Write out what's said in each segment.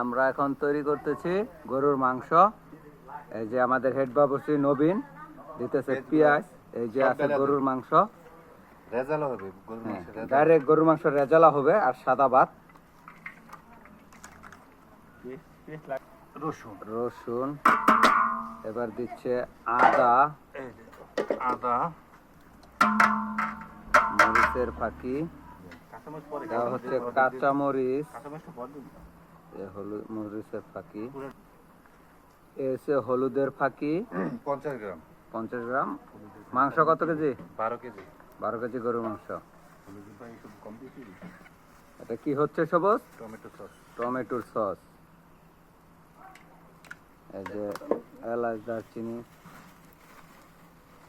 আমরা এখন তৈরি করতেছি গরুর মাংস। এই যে আমাদের হেড বাবুর্চি নবীন দিতেছে পেঁয়াজ। এই যে আছে গরুর মাংস, রেজালা হবে গরুর মাংস, ডাইরেক্ট গরুর মাংস রেজালা হবে আর সাদা ভাত। রসুন এবার দিচ্ছে আদা, মরিচের ফাঁকি দেওয়া হচ্ছে, কাঁচা মরিচ, মরিচের ফাঁকি, এসে হলুদের ফাঁকি 50 গ্রাম। 50 গ্রাম। মাংস কত কেজি? 12 কেজি। 12 কেজি গরুর মাংস। এটা কি হচ্ছে সবুজ? Tomato sauce. টমেটোর সস। এই যে এলাচ, দারচিনি,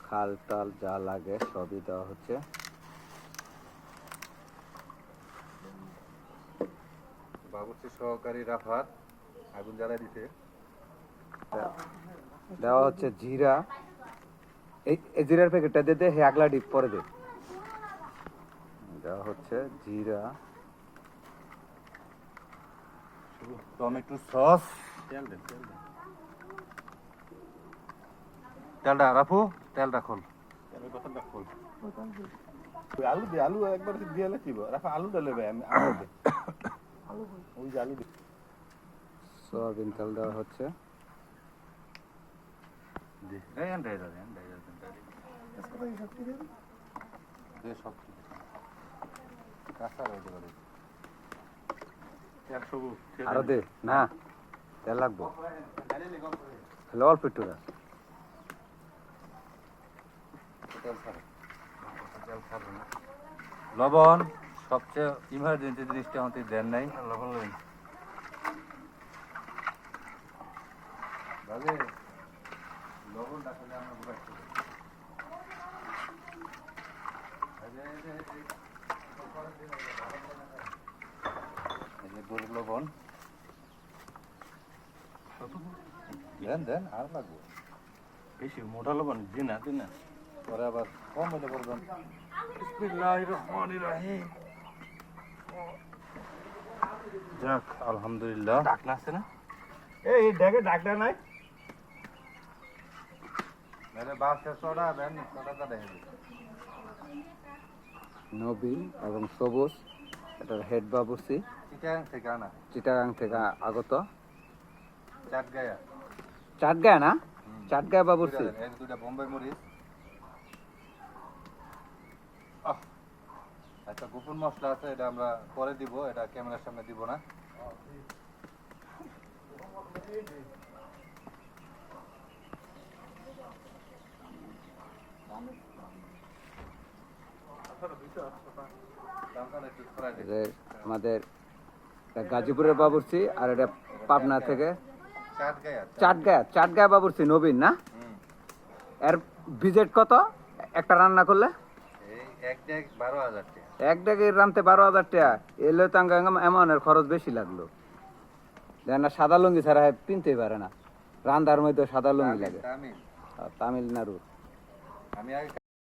খাল টাল যা লাগে সবই দেওয়া হচ্ছে। বাবুর্চি সহকারী রাফাত আগুন জ্বালাই দিতে। দেওয়া হচ্ছে জিরা। এই জিরার প্যাকেটটা দিয়ে দে, হে আগলা ডিপ পরে দে। দেওয়া হচ্ছে জিরা, টমেটো সস, তেলটা রাখো, তেলটা খোল। আলু দে, আলু একবার দিয়ে দিব। রাখা আলু দিলে ভাই, আমি আলু দে, ওই যে আলু দে। সয়াবিন তেল দেওয়া হচ্ছে। আরো দে না, তেল লাগবো, হ্যালো অল্প একটু রাখ। লবণ সবচেয়ে ইমার্জেন্সি জিনিসটা আমাদের দেন নাই। লবণ লবণ লবণটা আসলে আমরা বুঝাচ্ছি গরুর লবণ দেন দেন, আর লাগবে বেশি মোটা লবণ দিন না, দিন না। পরে আবার কম হলে করবেন। যাক আলহামদুলিল্লাহ। ডাকনা আছে না? এই দেখে ডাকটা নাই। নবীন এবং সবুজ, এটার হেড বাবুর্চি চিটাগাং থেকে আগত। চাটগাঁয়া না, চাটগাঁয়া বাবুর্চি। বোম্বাই মরিচ, একটা গোপন মশলা আছে, এটা আমরা পরে দিব, এটা ক্যামেরার সামনে দিব না। আমাদের গাজীপুরের বাবুর্চি আর এটা পাবনা থেকে চাটগাঁয়া বাবুর্চি নবীন না। এর ভিজিট কত একটা রান্না করলে? এক ডেকের রানতে 12,000 টাকা। এলে তো এমন খরচ বেশি লাগলো। দেখেন না, সাদা লুঙ্গি ছাড়া কিনতেই পারে না, রান্নার মধ্যে সাদা লুঙ্গি লাগে। তামিলনাড়ু।